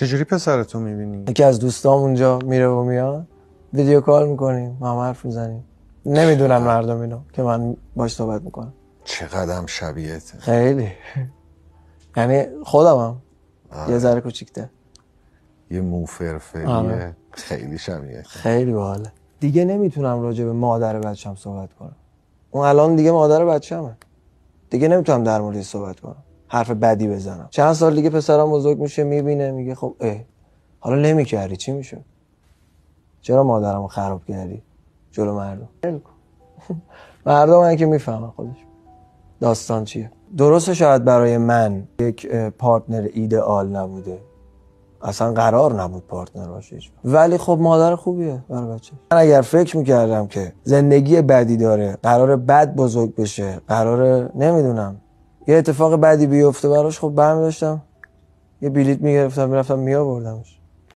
چجوری پسرتو میبینی؟ یکی از دوستام اونجا میره و میاد، ویدیو کال میکنیم، ما هم حرف میزنیم. نمیدونن مردم اینو که من باش صحبت میکنم. چقدر شبیهته. خیلی یعنی خودمم یه ذره کوچیک‌تر، یه مو فرفریه. خیلی شبیهته. خیلی باحاله. دیگه نمیتونم راجع به مادر بچه‌م صحبت کنم. اون الان دیگه مادر بچه‌مه. دیگه نمیتونم در موردش صحبت کنم، حرف بدی بزنم. چند سال دیگه پسرم بزرگ میشه، میبینه، میگه خب حالا نمیکردی چی میشه؟ چرا مادرمو خراب کردی جلو مردم؟ مردم من که میفهمن خودش داستان چیه. درسته شاید برای من یک پارتنر ایدئال نبوده، اصلا قرار نبود پارتنر باشه، ولی خب مادر خوبیه برای بچه. من اگر فکر میکردم که زندگی بدی داره، قراره بد بزرگ بشه، قراره نمیدونم یه اتفاق بدی بیفته براش، خب برمی داشتم یه بلیط میگرفتم میرفتم میآوردمش.